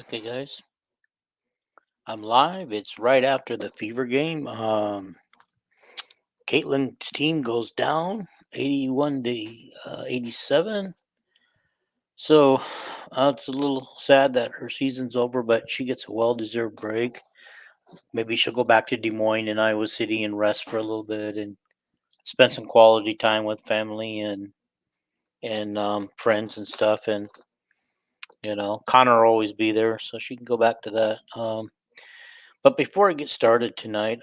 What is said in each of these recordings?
Okay, guys, I'm live. It's right after the Fever game. Caitlin's team goes down 81 to 87. So it's a little sad that her season's over, but she gets a well deserved break. Maybe she'll go back to Des Moines and Iowa City and rest for a little bit and spend some quality time with family and friends and stuff. And, Connor will always be there, so she can go back to that. But before I get started tonight,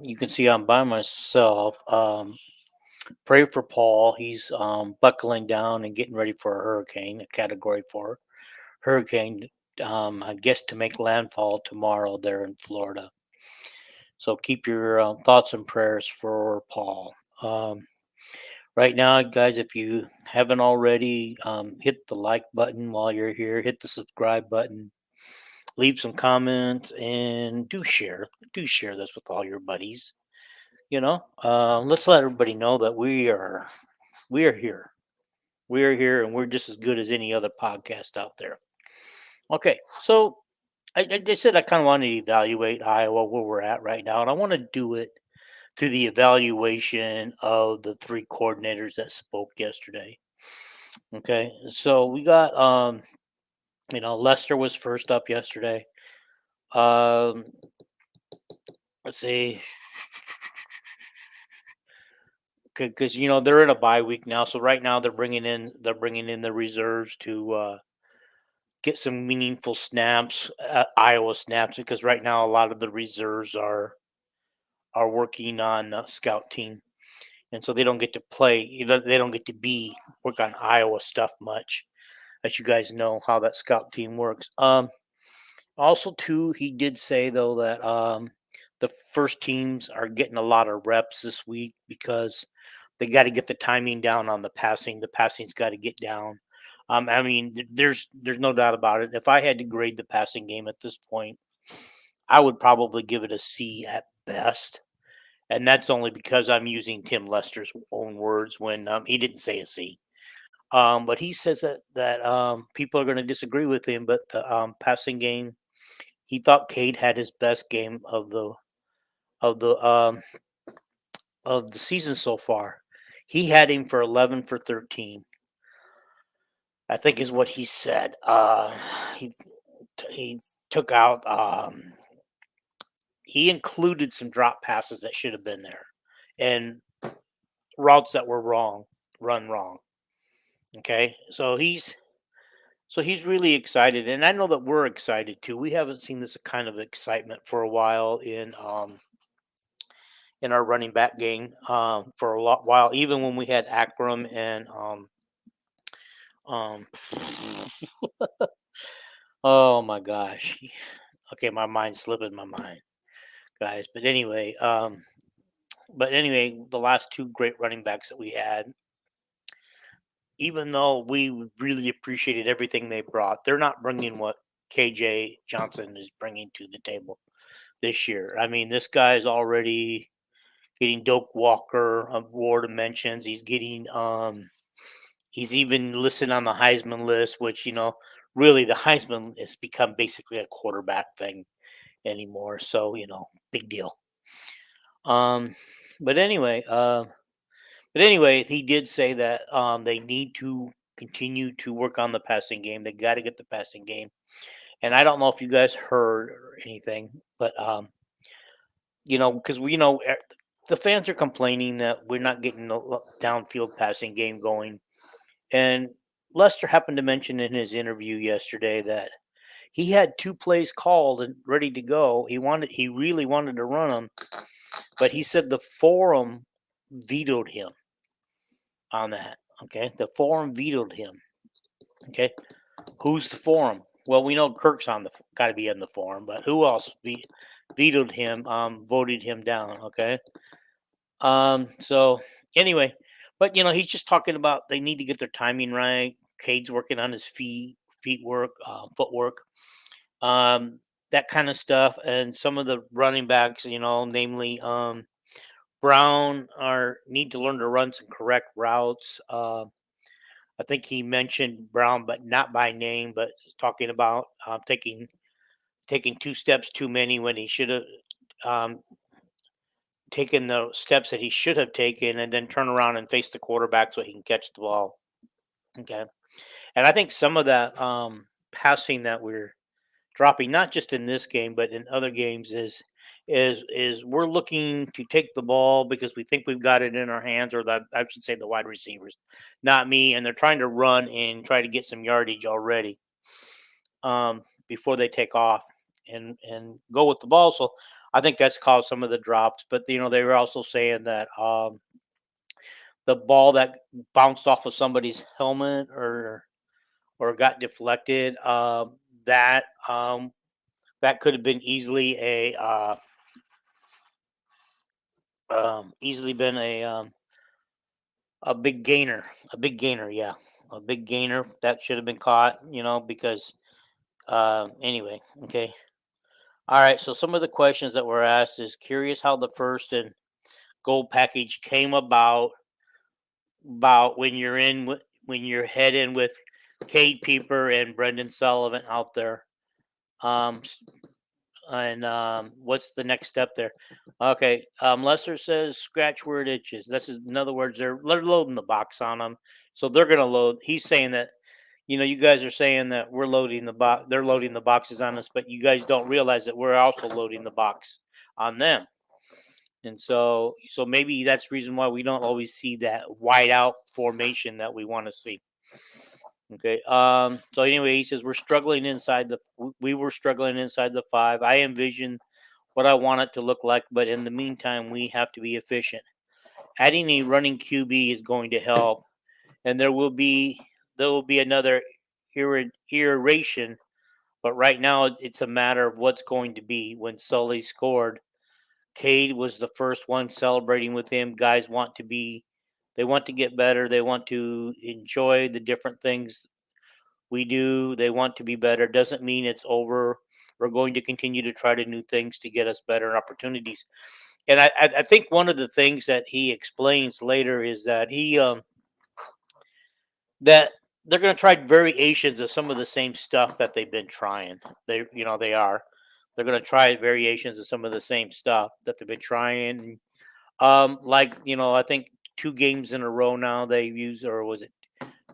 you can see I'm by myself. Pray for Paul. He's buckling down and getting ready for a hurricane, a Category 4 hurricane, I guess to make landfall tomorrow there in Florida. So keep your thoughts and prayers for Paul. Right now, guys, if you haven't already, hit the like button while you're here, hit the subscribe button, leave some comments, and do share this with all your buddies. Let's let everybody know that we are here. We are here, and we're just as good as any other podcast out there. Okay, so I just said I kind of want to evaluate Iowa where we're at right now, and I want to do it through the evaluation of the three coordinators that spoke yesterday. Okay, so we got Lester was first up yesterday. Um, let's see, because they're in a bye week now, so right now they're bringing in the reserves to get some meaningful snaps, Iowa snaps, because right now a lot of the reserves are working on scout team, and so they don't get to play. They don't get to be work on Iowa stuff much, as you guys know how that scout team works. Also, too, he did say though that the first teams are getting a lot of reps this week because they got to get the timing down on the passing. The passing's got to get down. I mean, there's no doubt about it. If I had to grade the passing game at this point, I would probably give it a C at best, and that's only because I'm using Tim Lester's own words when he didn't say a C. But he says that people are going to disagree with him. But the passing game, he thought Cade had his best game of the um, of the season so far. He had him for 11 for 13. I think is what he said. He he took out. He included some drop passes that should have been there, and routes that were run wrong. Okay, so he's really excited, and I know that we're excited too. We haven't seen this kind of excitement for a while in our running back game for a lot while. Even when we had Akram and um oh my gosh, okay, my mind's slipping my mind, guys. But anyway, the last two great running backs that we had, even though we really appreciated everything they brought, they're not bringing what KJ Johnson is bringing to the table this year. I mean, this guy's already getting Doak Walker award mentions. He's even listed on the Heisman list, which really the Heisman has become basically a quarterback thing anymore. So big deal. Um, but anyway, he did say that they need to continue to work on the passing game. They got to get the passing game. And I don't know if you guys heard or anything, but because the fans are complaining that we're not getting the downfield passing game going. And Lester happened to mention in his interview yesterday that he had two plays called and ready to go. He really wanted to run them, but he said the forum vetoed him on that. Okay, the forum vetoed him. Okay, who's the forum? Well, we know Kirk's got to be in the forum, but who else vetoed him? Voted him down. Okay. So anyway, but he's just talking about they need to get their timing right. Cade's working on his feet work, footwork, um, that kind of stuff, and some of the running backs, namely Brown, are need to learn to run some correct routes. I think he mentioned Brown, but not by name, but talking about taking taking 2 steps too many when he should have taken the steps that he should have taken, and then turn around and face the quarterback so he can catch the ball. Okay. And I think some of that passing that we're dropping, not just in this game but in other games, is we're looking to take the ball because we think we've got it in our hands, or that I should say the wide receivers, not me, and they're trying to run and try to get some yardage already before they take off and go with the ball. So I think that's caused some of the drops. But they were also saying that the ball that bounced off of somebody's helmet or got deflected, that that could have been easily been a big gainer, yeah, a big gainer that should have been caught, because anyway, okay. All right, so some of the questions that were asked is curious how the first and goal package came about when when you're heading with Cade Peeper and Brendan Sullivan out there. Um, and what's the next step there? Okay, Lester says scratch where it itches. This is, in other words, they're loading the box on them, so they're going to load. He's saying that you guys are saying that we're loading the box. They're loading the boxes on us, but you guys don't realize that we're also loading the box on them. And so maybe that's the reason why we don't always see that wide out formation that we want to see. Okay. So anyway, he says we were struggling inside the 5. I envision what I want it to look like, but in the meantime, we have to be efficient. Adding a running QB is going to help, and there will be another iteration, but right now it's a matter of what's going to be. When Sully scored, Cade was the first one celebrating with him. Guys they want to get better. They want to enjoy the different things we do. They want to be better. Doesn't mean it's over. We're going to continue to try to new things to get us better opportunities. And I think one of the things that he explains later is that that they're going to try variations of some of the same stuff that they've been trying. They are. They're going to try variations of some of the same stuff that they've been trying. I think 2 games in a row now they've used, or was it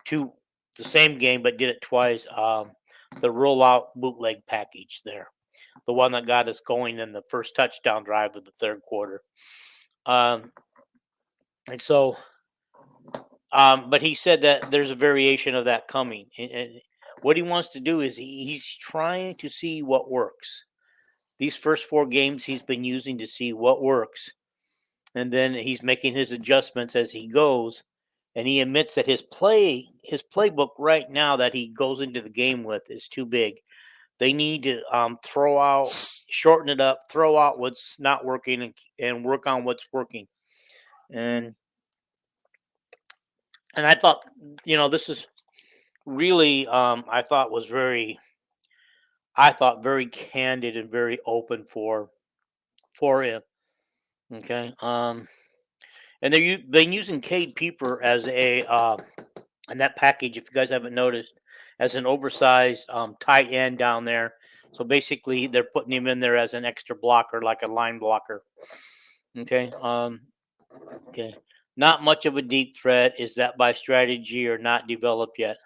two, the same game but did it twice. The rollout bootleg package there, the one that got us going in the first touchdown drive of the third quarter. And so, but he said that there's a variation of that coming. And what he wants to do is he's trying to see what works. These first 4 games he's been using to see what works. And then he's making his adjustments as he goes. And he admits that his playbook right now that he goes into the game with is too big. They need to shorten it up, throw out what's not working, and work on what's working. And I thought, this is really, I thought very candid and very open for him. Okay. And they've been using Cade Peeper as in that package, if you guys haven't noticed, as an oversized tight end down there. So basically, they're putting him in there as an extra blocker, like a line blocker. Okay. Okay. Not much of a deep threat. Is that by strategy or not developed yet?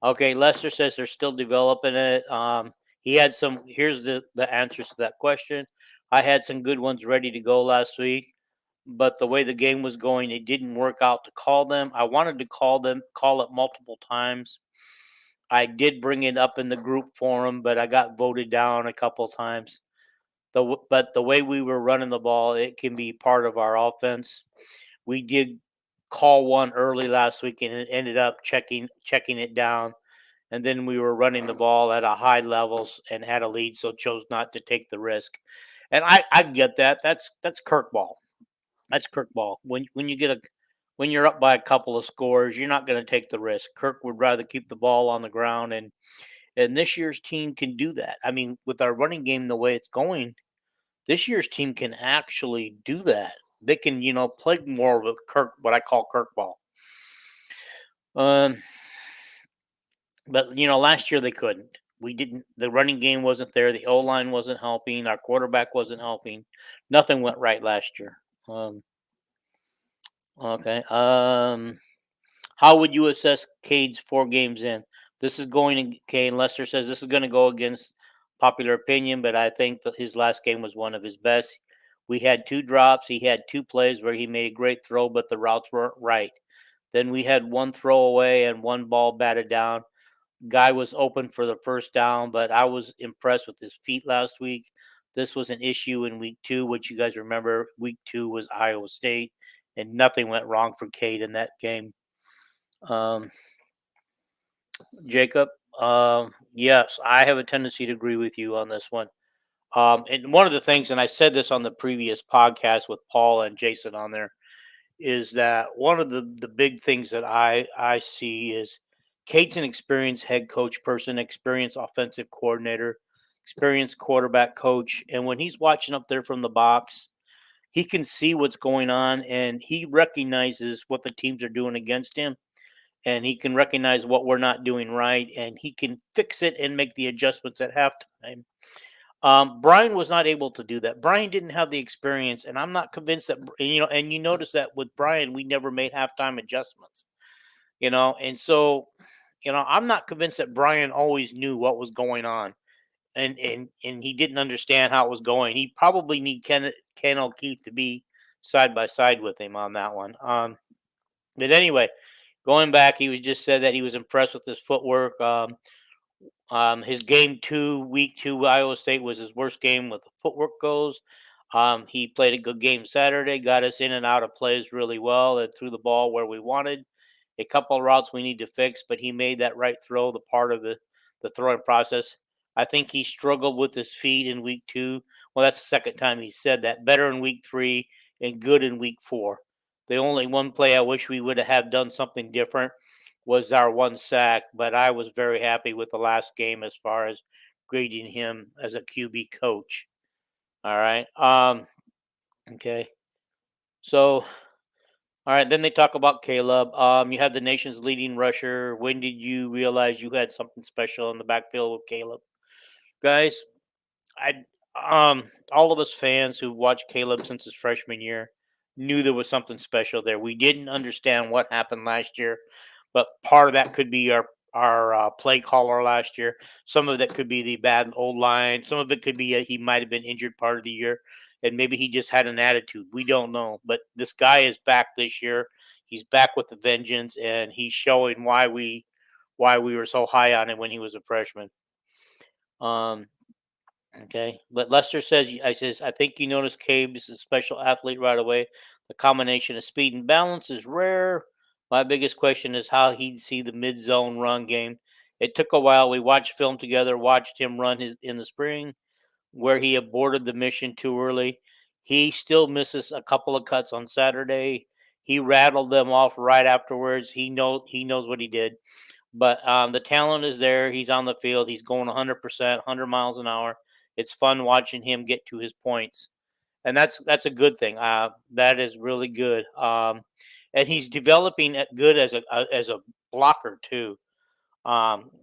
Okay. Lester says they're still developing it. He had some. Here's the answers to that question. I had some good ones ready to go last week, but the way the game was going, it didn't work out to call them. I wanted to call it multiple times. I did bring it up in the group forum, but I got voted down a couple times. But the way we were running the ball, it can be part of our offense. We did call one early last week, and it ended up checking it down. And then we were running the ball at a high levels and had a lead, so chose not to take the risk. And I get that. That's Kirk ball. That's Kirk ball. When you're up by a couple of scores, you're not going to take the risk. Kirk would rather keep the ball on the ground, and this year's team can do that. I mean, with our running game the way it's going, this year's team can actually do that. They can, play more with Kirk, what I call Kirk ball. But last year they couldn't. The running game wasn't there. The O line wasn't helping. Our quarterback wasn't helping. Nothing went right last year. Okay. How would you assess Cade's 4 games in? This is going to Cade. Lester says this is going to go against popular opinion, but I think that his last game was one of his best. We had 2 drops. He had 2 plays where he made a great throw, but the routes weren't right. Then we had 1 throwaway and 1 ball batted down. Guy was open for the first down, but I was impressed with his feet last week. This was an issue in week 2, which you guys remember. Week 2 was Iowa State, and nothing went wrong for Cade in that game. Um, Jacob, yes, I have a tendency to agree with you on this one. And one of the things, and I said this on the previous podcast with Paul and Jason on there, is that one of the big things that I see is Kate's an experienced head coach person, experienced offensive coordinator, experienced quarterback coach, and when he's watching up there from the box, he can see what's going on, and he recognizes what the teams are doing against him, and he can recognize what we're not doing right, and he can fix it and make the adjustments at halftime. Brian was not able to do that. Brian didn't have the experience, and I'm not convinced that And you notice that with Brian, we never made halftime adjustments. And so, I'm not convinced that Brian always knew what was going on, and he didn't understand how it was going. He probably need Ken O'Keefe to be side by side with him on that one. But anyway, going back, he was just said that he was impressed with his footwork. His week 2, Iowa State was his worst game with the footwork goes. He played a good game Saturday, got us in and out of plays really well, and threw the ball where we wanted. A couple of routes we need to fix, but he made that right throw, the part of the throwing process. I think he struggled with his feet in week 2. Well, that's the second time he said that. Better in week 3 and good in week 4. The only one play I wish we would have done something different was our 1 sack, but I was very happy with the last game as far as grading him as a QB coach. All right. Okay. So, all right. Then they talk about Caleb. You have the nation's leading rusher. When did you realize you had something special in the backfield with Caleb? Guys, I all of us fans who watched Caleb since his freshman year knew there was something special there. We didn't understand what happened last year, but part of that could be our play caller last year. Some of that could be the bad old line. Some of it could be he might have been injured part of the year, and maybe he just had an attitude. We don't know, but this guy is back this year. He's back with the vengeance, and he's showing why we were so high on him when he was a freshman. Okay, but Lester says, I think you noticed Cabe is a special athlete right away. The combination of speed and balance is rare. My biggest question is how he'd see the mid zone run game. It took a while. We watched film together, watched him run in the spring, where he aborted the mission too early. He still misses a couple of cuts on Saturday. He rattled them off right afterwards. He knows what he did. But the talent is there. He's on the field. He's going 100%, 100 miles an hour. It's fun watching him get to his points, and that's a good thing. That is really good. And he's developing good as a blocker too.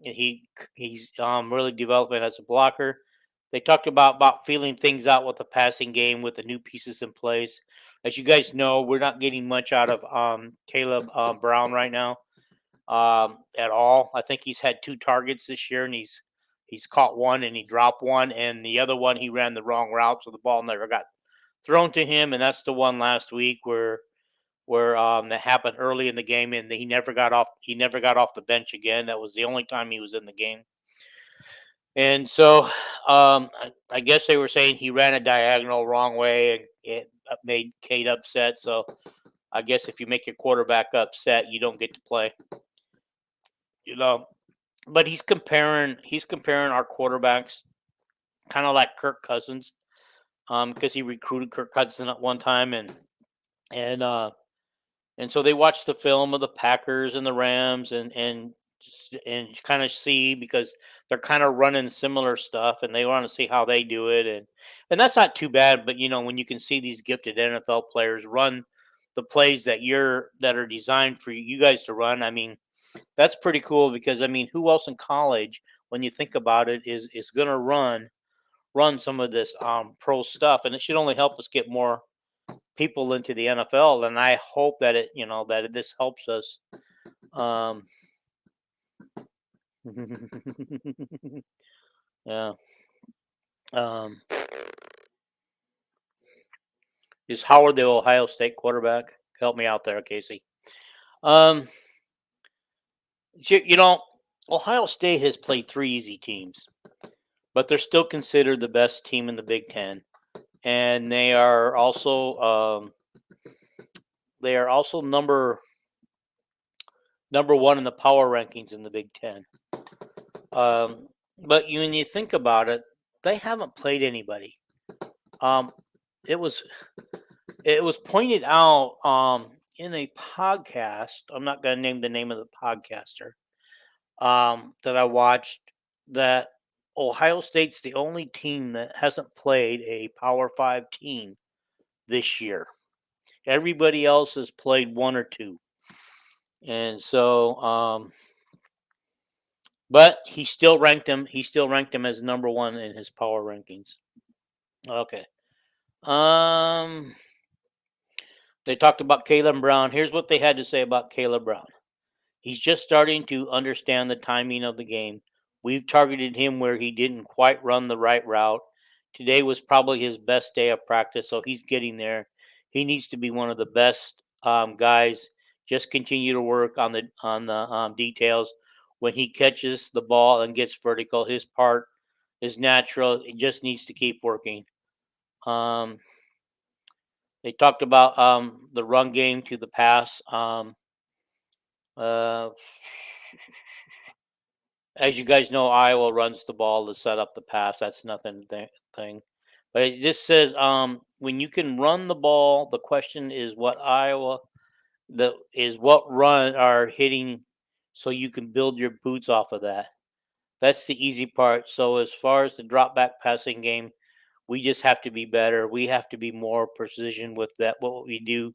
He's really developing as a blocker. They talked about feeling things out with the passing game with the new pieces in place. As you guys know, we're not getting much out of Caleb Brown right now at all. I think he's had 2 targets this year, and he's caught one and he dropped one, and the other one he ran the wrong route, so the ball never got thrown to him. And that's the one last week where that happened early in the game, and he never got off. He never got off the bench again. That was the only time he was in the game. And so I guess they were saying he ran a diagonal wrong way, and it made Kate upset. So I guess if you make your quarterback upset, you don't get to play. But he's comparing our quarterbacks kind of like Kirk Cousins, because he recruited Kirk Cousins at one time, and so they watch the film of the Packers and the Rams, and kind of see, because they're kind of running similar stuff, and they want to see how they do it, and that's not too bad. But when you can see these gifted NFL players run the plays that are designed for you guys to run, I mean, that's pretty cool, because I mean, who else in college when you think about it, is going to run some of this pro stuff, and it should only help us get more people into the NFL. And I hope that this helps us. Yeah. Um, is Howard the Ohio State quarterback? Help me out there, Casey. Um, you know, Ohio State has played 3 easy teams, but they're still considered the best team in the Big Ten, and they are also number one in the power rankings in the Big Ten. But when you think about it, they haven't played anybody. It was pointed out in a podcast. I'm not going to name the name of the podcaster that I watched. That Ohio State's the only team that hasn't played a Power 5 team this year. Everybody else has played one or two, and so but he still ranked him. He still ranked him as number one in his power rankings. Okay. They talked about Caleb Brown. Here's what they had to say about Caleb Brown. He's just starting to understand the timing of the game. We've targeted him where he didn't quite run the right route. Today was probably his best day of practice, so he's getting there. He needs to be one of the best guys. Just continue to work on the details. When he catches the ball and gets vertical, his part is natural. It just needs to keep working. They talked about the run game to the pass. Uh, as you guys know, Iowa runs the ball to set up the pass. That's nothing thing. But it just says when you can run the ball, the question is what what run are hitting, so you can build your boots off of that. That's the easy part. So as far as the drop back passing game, we just have to be better. We have to be more precision with that what we do,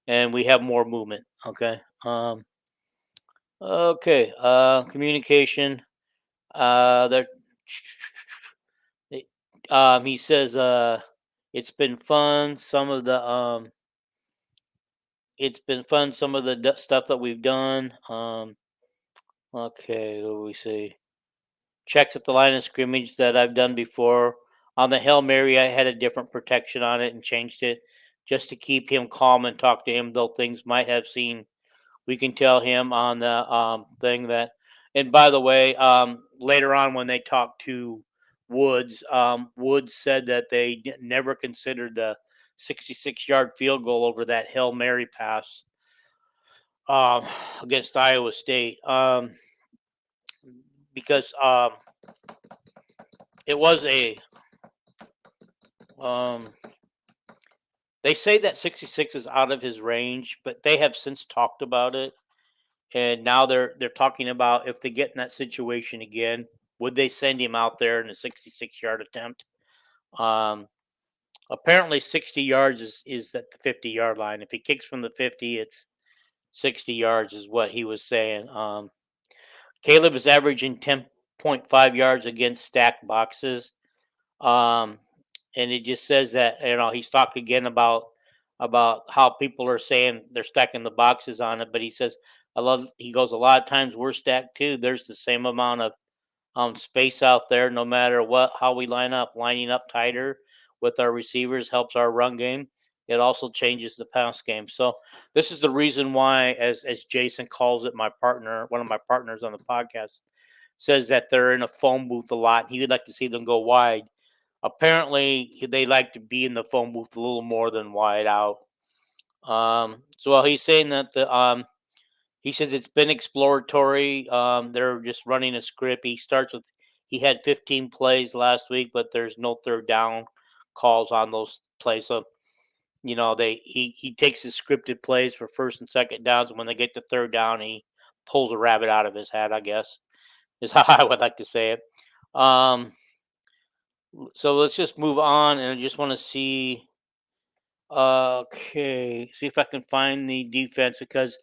and we have more movement. Okay. Okay. Communication. There. He says it's been fun. It's been fun. Some of the stuff that we've done. Okay. What do we say? Checks at the line of scrimmage that I've done before. On the Hail Mary, I had a different protection on it and changed it just to keep him calm and talk to him, though things might have seen. We can tell him on the thing that. And by the way, later on when they talked to Woods, Woods said that they never considered the 66-yard field goal over that Hail Mary pass um, against Iowa State because it was a they say that 66 is out of his range, but they have since talked about it, and now they're talking about if they get in that situation again, would they send him out there in a 66-yard attempt? Apparently 60 yards is at the 50-yard line. If he kicks from the 50, it's 60 yards is what he was saying. Caleb is averaging 10.5 yards against stacked boxes. And it just says that he's talked again about how people are saying they're stacking the boxes on it, but he goes a lot of times we're stacked too. There's the same amount of space out there, no matter how we lining up tighter with our receivers helps our run game. It also changes the pass game. So this is the reason why, as Jason calls it, one of my partners on the podcast, says that they're in a phone booth a lot. He would like to see them go wide. Apparently, they like to be in the phone booth a little more than wide out. He's saying that he says it's been exploratory. They're just running a script. He had 15 plays last week, but there's no third down calls on those plays. So, he takes his scripted plays for first and second downs, and when they get to third down, he pulls a rabbit out of his hat, I guess, is how I would like to say it. So let's just move on, and I just want to see. Okay, see if I can find the defense because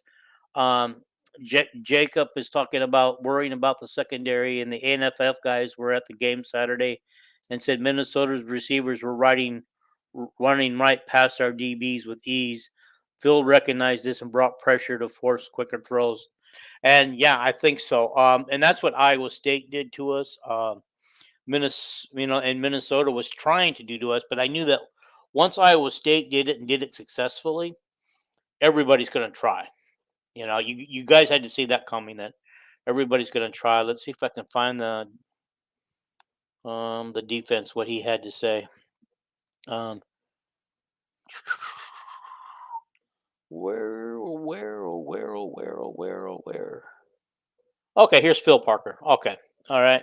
Jacob is talking about worrying about the secondary, and the ANFF guys were at the game Saturday and said Minnesota's receivers were running right past our DBs with ease. Phil recognized this and brought pressure to force quicker throws. And yeah, I think so. And that's what Iowa State did to us. And Minnesota was trying to do to us, but I knew that once Iowa State did it and did it successfully, everybody's going to try. You guys had to see that coming. That everybody's going to try. Let's see if I can find the defense. What he had to say. Um, where? Okay, here's Phil Parker. Okay, all right.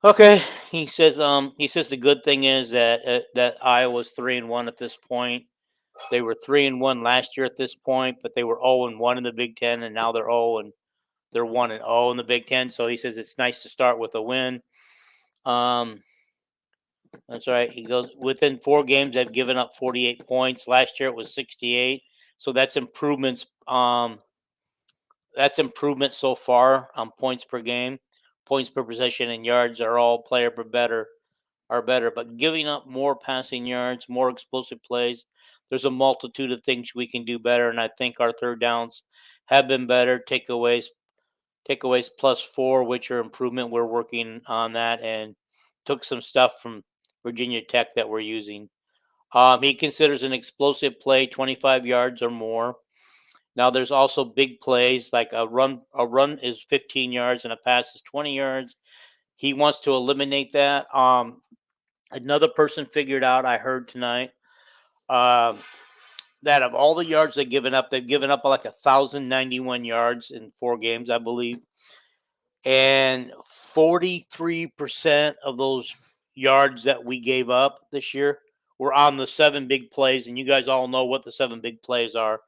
Okay, he says the good thing is that Iowa's 3-1 at this point. They were 3-1 last year at this point, but they were 0-1 in the Big Ten, and now they're 1-0 in the Big Ten. So he says it's nice to start with a win. That's right. He goes within 4 games. They've given up 48 points. Last year it was 68. So that's improvements. That's improvement so far on points per game, points per possession, and yards are all player per better. Are better, but giving up more passing yards, more explosive plays. There's a multitude of things we can do better, and I think our third downs have been better. Takeaways +4, which are improvement. We're working on that, and took some stuff from Virginia Tech that we're using. He considers an explosive play 25 yards or more. Now there's also big plays like a run. A run is 15 yards and a pass is 20 yards. He wants to eliminate that. Another person figured out, I heard tonight, that of all the yards they've given up like 1,091 yards in 4 games, I believe. And 43% of those yards that we gave up this year were on the 7 big plays. And you guys all know what the 7 big plays are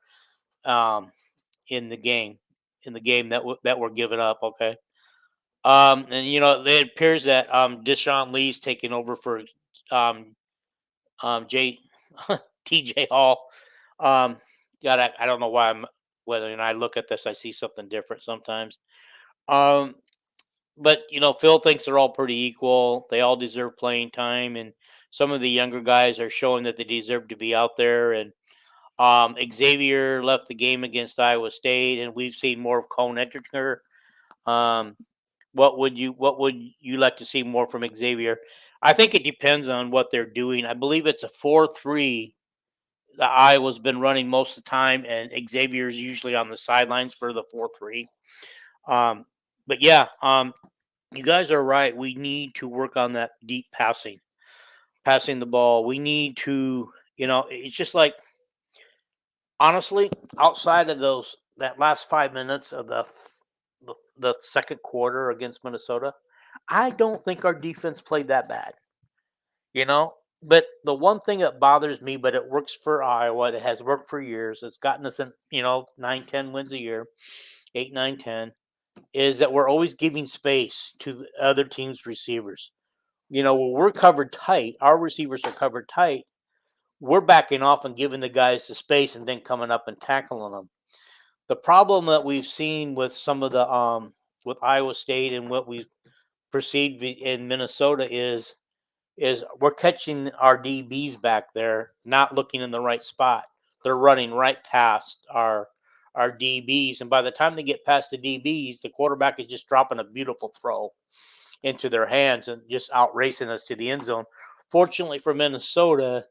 in the game that were given up. Okay. And it appears that Deshaun Lee's taking over for um, TJ Hall. God, I don't know why when I look at this, I see something different sometimes. But Phil thinks they're all pretty equal. They all deserve playing time, and some of the younger guys are showing that they deserve to be out there. And Xavier left the game against Iowa State, and we've seen more of Cone Ettinger. What would you like to see more from Xavier? I think it depends on what they're doing. I believe it's a 4-3 that Iowa's been running most of the time, and Xavier's usually on the sidelines for the 4-3. But yeah, you guys are right. We need to work on that deep passing the ball. We need to, it's just like, honestly, outside of that last 5 minutes of the second quarter against Minnesota, I don't think our defense played that bad. But the one thing that bothers me, but it works for Iowa, it has worked for years, it's gotten us in, 9-10 wins a year, 8-9-10, is that we're always giving space to the other team's receivers. When we're covered tight, our receivers are covered tight, we're backing off and giving the guys the space and then coming up and tackling them. The problem that we've seen with some of the with Iowa State and what we perceived in Minnesota is we're catching our DBs back there, not looking in the right spot. They're running right past our DBs, and by the time they get past the DBs, the quarterback is just dropping a beautiful throw into their hands and just out racing us to the end zone. Fortunately for Minnesota,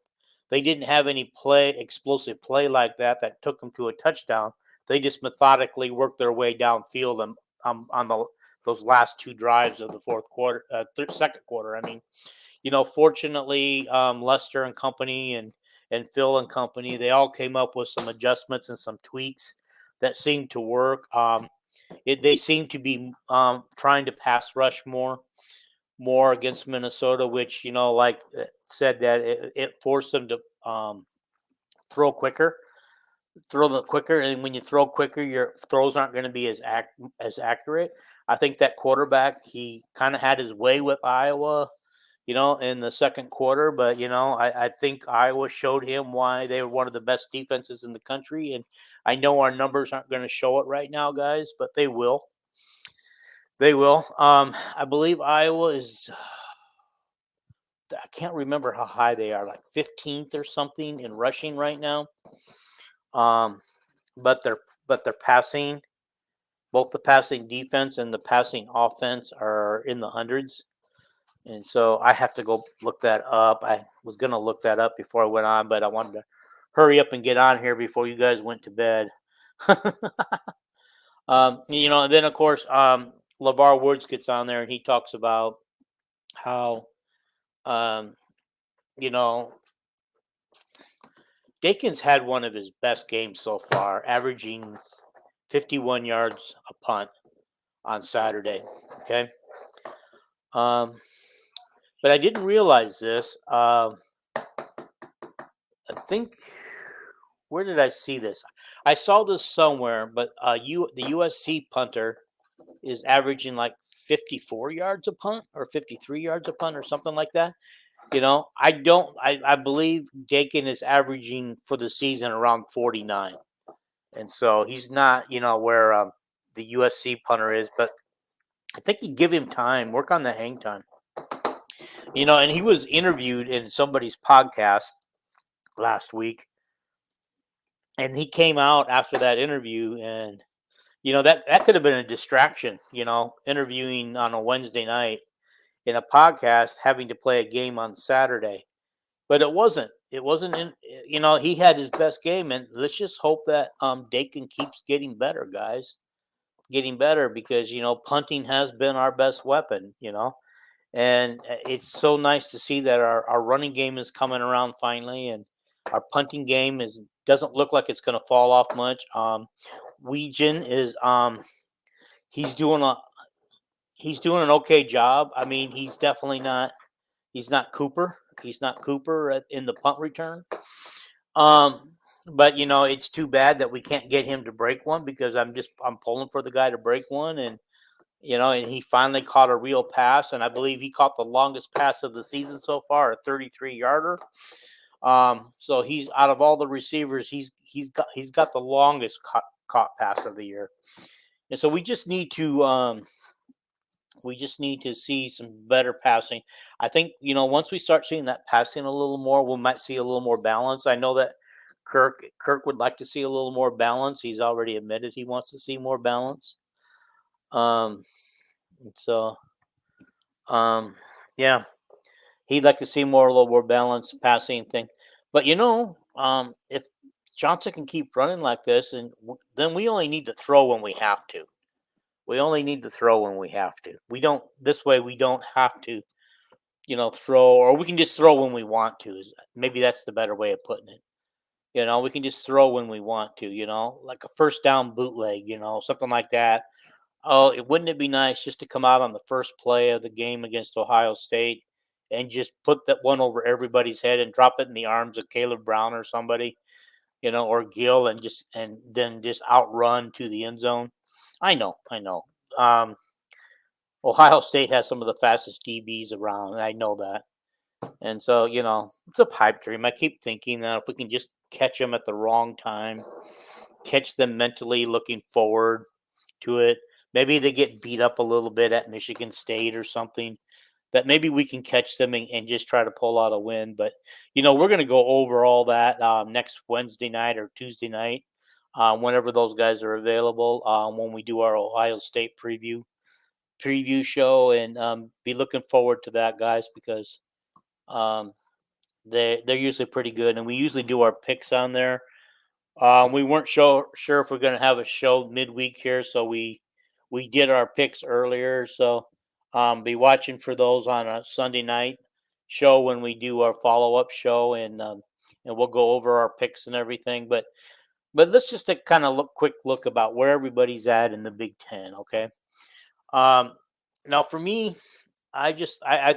they didn't have any explosive play like that took them to a touchdown. They just methodically worked their way downfield and on those last 2 drives of the fourth quarter, second quarter. I mean, fortunately, Lester and company and Phil and company, they all came up with some adjustments and some tweaks that seemed to work. They seem to be trying to pass rush more against Minnesota, which like said that it forced them to throw quicker, and when you throw quicker, your throws aren't going to be as accurate. I think that quarterback, he kind of had his way with Iowa. in the second quarter. But I think Iowa showed him why they were one of the best defenses in the country. And I know our numbers aren't going to show it right now, guys, but they will. They will. I believe Iowa is. I can't remember how high they are, like 15th or something in rushing right now. Um, but they're passing. Both the passing defense and the passing offense are in the hundreds. And so I have to go look that up. I was going to look that up before I went on, but I wanted to hurry up and get on here before you guys went to bed. And then, of course, LeVar Woods gets on there and he talks about how, um, you know, Dakin's had one of his best games so far, averaging 51 yards a punt on Saturday. Okay. But I didn't realize this. I think, where did I see this? I saw this somewhere, but the USC punter is averaging like 54 yards a punt or 53 yards a punt or something like that. I believe Dakin is averaging for the season around 49. And so he's not, where the USC punter is, but I think you give him time, work on the hang time. And he was interviewed in somebody's podcast last week. And he came out after that interview and, that could have been a distraction, interviewing on a Wednesday night in a podcast, having to play a game on Saturday. But it wasn't. It wasn't in. He had his best game, and let's just hope that Dakin keeps getting better, guys. Getting better because punting has been our best weapon. And it's so nice to see that our running game is coming around finally, and our punting game doesn't look like it's going to fall off much. Weegen is he's doing an okay job. I mean, he's definitely not. He's not Cooper. He's not Cooper in the punt return. But it's too bad that we can't get him to break one because I'm pulling for the guy to break one, and and he finally caught a real pass, and I believe he caught the longest pass of the season so far, a 33-yarder. So he's out of all the receivers, he's got the longest caught pass of the year, and so we just need to see some better passing. I think, once we start seeing that passing a little more, we might see a little more balance. I know that Kirk would like to see a little more balance. He's already admitted he wants to see more balance. So, yeah, he'd like to see a little more balanced passing thing. But, if Johnson can keep running like this, then we only need to throw when we have to. We only need to throw when we have to. We don't have to, throw, or we can just throw when we want to. Maybe that's the better way of putting it. We can just throw when we want to, like a first down bootleg, something like that. Oh, wouldn't it be nice just to come out on the first play of the game against Ohio State and just put that one over everybody's head and drop it in the arms of Caleb Brown or somebody, or Gill, and then just outrun to the end zone. I know. Ohio State has some of the fastest DBs around. I know that. And so, it's a pipe dream. I keep thinking that if we can just catch them at the wrong time, catch them mentally looking forward to it. Maybe they get beat up a little bit at Michigan State or something, that maybe we can catch them and just try to pull out a win. But, we're going to go over all that next Wednesday night or Tuesday night, whenever those guys are available, when we do our Ohio State preview show, and be looking forward to that, guys, because they're usually pretty good, and we usually do our picks on there. We weren't sure if we're going to have a show midweek here, so we did our picks earlier. So be watching for those on a Sunday night show when we do our follow-up show, and we'll go over our picks and everything. But let's just take kind of quick look about where everybody's at in the Big Ten, okay? Now, for me, I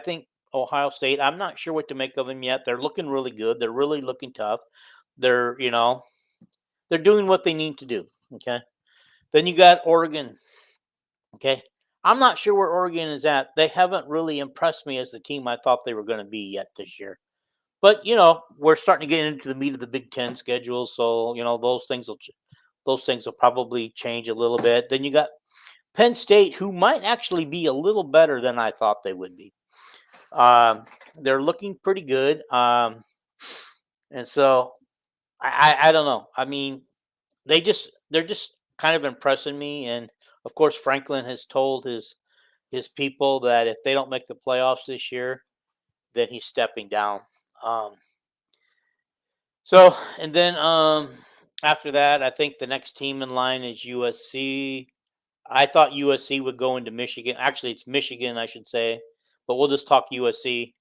think Ohio State, I'm not sure what to make of them yet. They're looking really good. They're really looking tough. They're doing what they need to do, okay? Then you got Oregon, okay? I'm not sure where Oregon is at. They haven't really impressed me as the team I thought they were going to be yet this year. But we're starting to get into the meat of the Big Ten schedule, so those things will probably change a little bit. Then you got Penn State, who might actually be a little better than I thought they would be. Um, they're looking pretty good, and so I don't know. I mean, they're just kind of impressing me, and of course Franklin has told his people that if they don't make the playoffs this year, then he's stepping down. Um, and then after that, I think the next team in line is USC. I thought USC would go into Michigan. Actually, it's Michigan, I should say, but we'll just talk USC.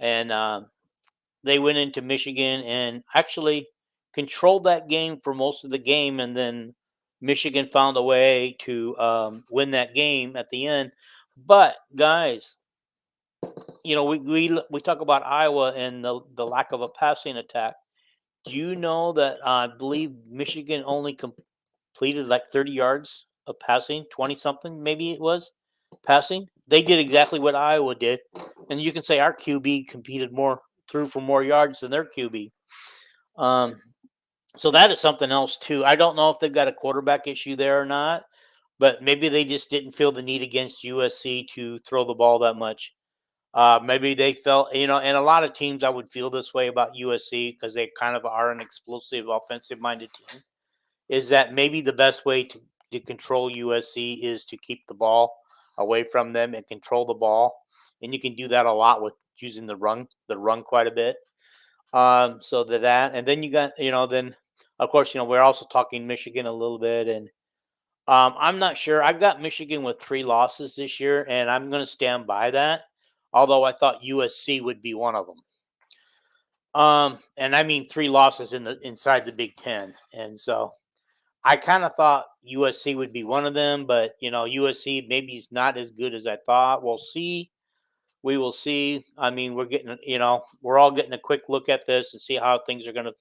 And they went into Michigan and actually controlled that game for most of the game, and then Michigan found a way to win that game at the end. But guys, we talk about Iowa and the lack of a passing attack. Do you know that I believe Michigan only completed like 30 yards of passing, 20 something maybe it was passing? They did exactly what Iowa did. And you can say our QB competed more, threw for more yards than their QB. Um, so that is something else too. I don't know if they've got a quarterback issue there or not, but maybe they just didn't feel the need against USC to throw the ball that much. Maybe they felt, and a lot of teams I would feel this way about USC because they kind of are an explosive, offensive minded team. Is that maybe the best way to control USC is to keep the ball away from them and control the ball, and you can do that a lot with using the run quite a bit. So and then you got, then of course, we're also talking Michigan a little bit, and I'm not sure. I've got Michigan with 3 losses this year, and I'm going to stand by that. Although I thought USC would be one of them. And I mean 3 losses inside the Big Ten, and so I kind of thought USC would be one of them, but USC maybe is not as good as I thought. We'll see. We will see. I mean, we're all getting a quick look at this and see how things are going to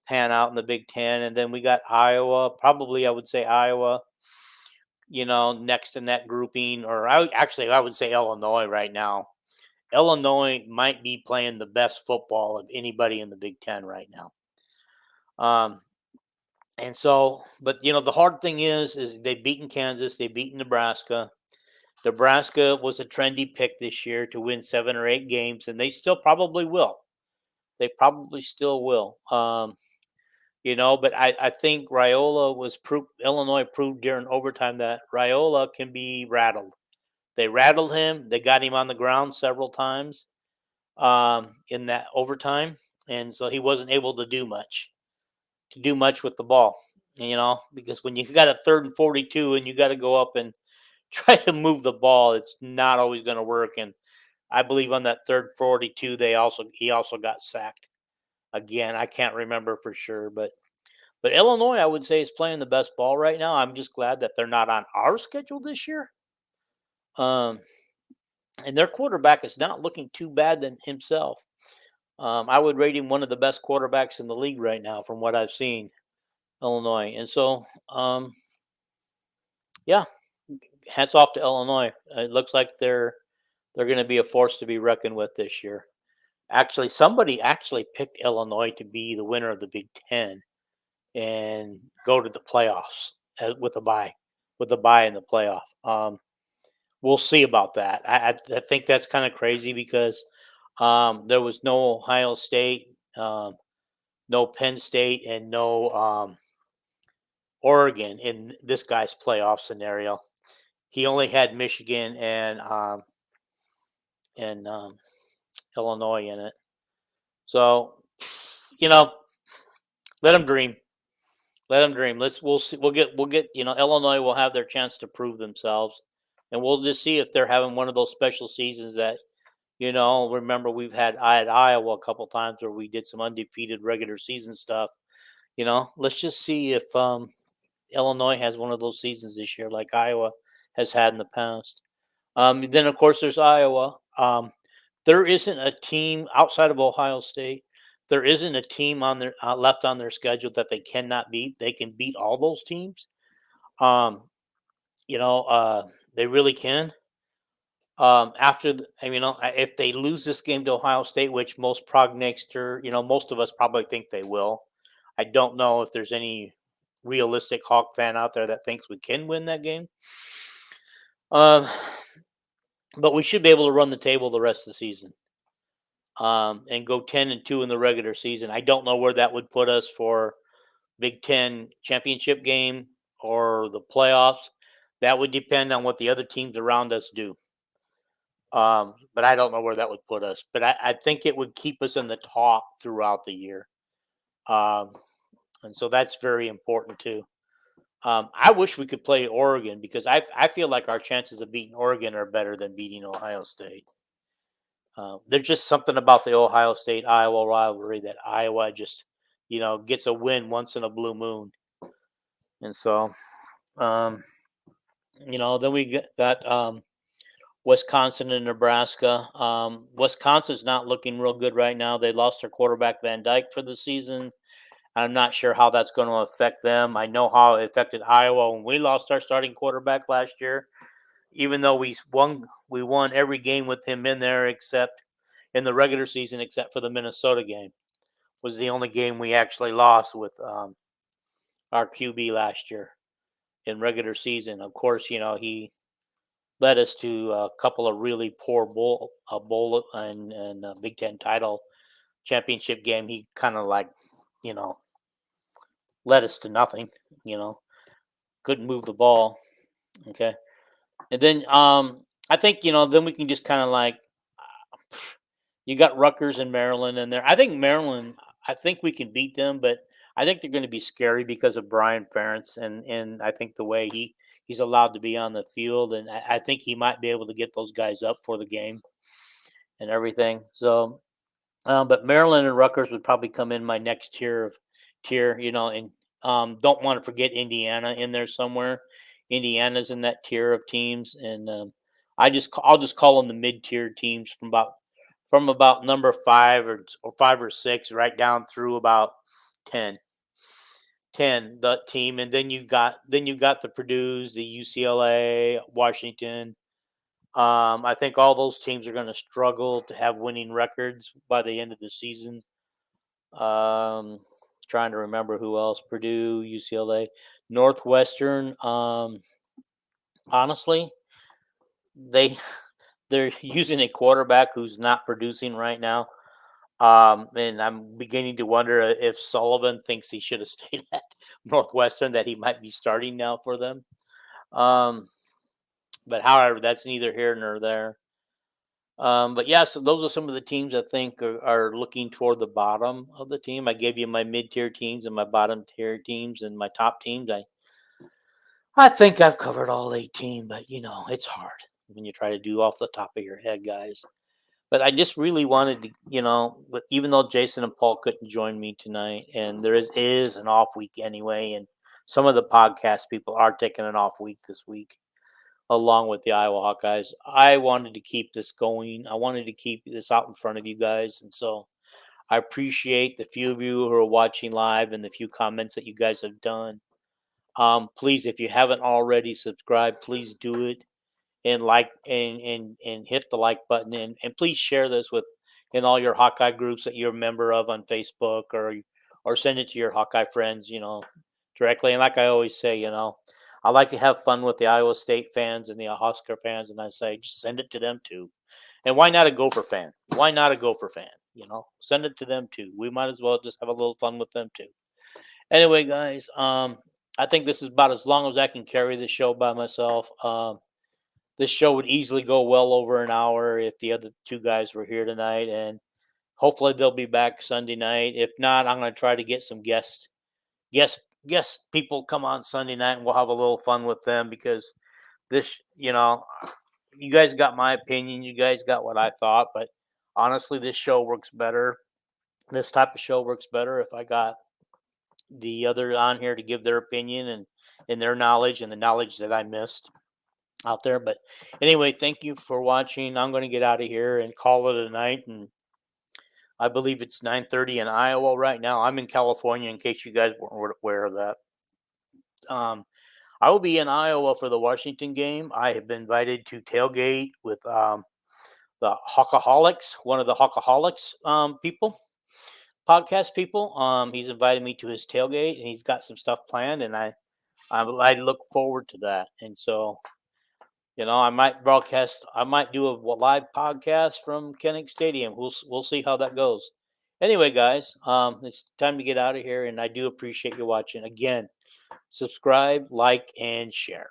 pan out in the Big Ten, and then we got Iowa. Probably, I would say Iowa. Next in that grouping, or I would say Illinois right now. Illinois might be playing the best football of anybody in the Big Ten right now. And so, but the hard thing is they've beaten Kansas, they've beaten Nebraska. Nebraska was a trendy pick this year to win 7 or 8 games, and they still probably will. They probably still will. But I think Illinois proved during overtime that Raiola can be rattled. They rattled him. They got him on the ground several times in that overtime, and so he wasn't able to do much with the ball. Because when you got a 3rd and 42 and you got to go up and try to move the ball, it's not always going to work. And I believe on that 3rd 42, he also got sacked again. I can't remember for sure, but Illinois, I would say, is playing the best ball right now. I'm just glad that they're not on our schedule this year. And their quarterback is not looking too bad than himself. I would rate him one of the best quarterbacks in the league right now, from what I've seen, Illinois. And so, yeah, hats off to Illinois. It looks like they're going to be a force to be reckoned with this year. Actually, somebody actually picked Illinois to be the winner of the Big Ten and go to the playoffs with a bye in the playoff. We'll see about that. I think that's kind of crazy because there was no Ohio State, no Penn State, and no Oregon in this guy's playoff scenario. He only had Michigan and Illinois in it. So, let them dream. Let them dream. We'll see. We'll get. Illinois will have their chance to prove themselves, and we'll just see if they're having one of those special seasons that, remember I had Iowa a couple times where we did some undefeated regular season stuff. Let's just see if Illinois has one of those seasons this year like Iowa has had in the past. Then of course there's Iowa. There isn't a team outside of Ohio State. There isn't a team on their left on their schedule that they cannot beat. They can beat all those teams. Um, They really can. If they lose this game to Ohio State, which most of us probably think they will. I don't know if there's any realistic Hawk fan out there that thinks we can win that game. Um, but we should be able to run the table the rest of the season. And go 10-2 in the regular season. I don't know where that would put us for Big Ten championship game or the playoffs. That would depend on what the other teams around us do. But I don't know where that would put us. But I think it would keep us in the talk throughout the year. And so that's very important too. I wish we could play Oregon because I feel like our chances of beating Oregon are better than beating Ohio State. There's just something about the Ohio State Iowa rivalry that Iowa just, gets a win once in a blue moon. And so, then we got Wisconsin and Nebraska. Wisconsin's not looking real good right now. They lost their quarterback Van Dyke for the season. I'm not sure how that's going to affect them. I know how it affected Iowa when we lost our starting quarterback last year. Even though we won every game with him in there except in the regular season, except for the Minnesota game, was the only game we actually lost with our QB last year in regular season. Of course, he led us to a couple of really poor bowl and Big Ten title championship game. He kind of led us to nothing. Couldn't move the ball. Okay, and then I think then we can just kind of you got Rutgers and Maryland in there. I think Maryland. I think we can beat them, but I think they're going to be scary because of Brian Ferentz and I think the way he's allowed to be on the field, and I think he might be able to get those guys up for the game and everything. So, but Maryland and Rutgers would probably come in my next tier, and don't want to forget Indiana in there somewhere. Indiana's in that tier of teams, and I'll just call them the mid-tier teams from about number 5 or 6 right down through about 10. The team, and then you got the Purdue's, the UCLA, Washington. I think all those teams are going to struggle to have winning records by the end of the season. Trying to remember who else: Purdue, UCLA, Northwestern. Honestly, they're using a quarterback who's not producing right now. And I'm beginning to wonder if Sullivan thinks he should have stayed at Northwestern, that he might be starting now for them. But however, that's neither here nor there. But yeah, so those are some of the teams I think are looking toward the bottom of the team. I gave you my mid-tier teams and my bottom-tier teams and my top teams. I think I've covered all 18, but it's hard when you try to do off the top of your head, guys. But I just really wanted to, but even though Jason and Paul couldn't join me tonight, and there is an off week anyway, and some of the podcast people are taking an off week this week, along with the Iowa Hawkeyes, I wanted to keep this going. I wanted to keep this out in front of you guys, and so I appreciate the few of you who are watching live and the few comments that you guys have done. Please, if you haven't already subscribed, please do it. And hit the like button, and please share this in all your Hawkeye groups that you're a member of on Facebook, or send it to your Hawkeye friends, directly. And like I always say, I like to have fun with the Iowa State fans and the Husker fans, and I say just send it to them too. And why not a Gopher fan? Why not a Gopher fan? Send it to them too. We might as well just have a little fun with them too. Anyway, guys, I think this is about as long as I can carry the show by myself. This show would easily go well over an hour if the other two guys were here tonight, and hopefully they'll be back Sunday night. If not, I'm going to try to get some guest people come on Sunday night, and we'll have a little fun with them, because this, you guys got my opinion, you guys got what I thought, but honestly, this show works better. This type of show works better if I got the other on here to give their opinion and their knowledge and the knowledge that I missed out there. But anyway, thank you for watching. I'm going to get out of here and call it a night. And I believe it's 9:30 in Iowa right now. I'm in California, in case you guys weren't aware of that. I will be in Iowa for the Washington game. I have been invited to tailgate with the Hawkeyes, one of the Hawkeyes people, podcast people. He's invited me to his tailgate, and he's got some stuff planned, and I look forward to that. And so, I might broadcast. I might do a live podcast from Kinnick Stadium. We'll see how that goes. Anyway, guys, it's time to get out of here, and I do appreciate you watching. Again, subscribe, like, and share.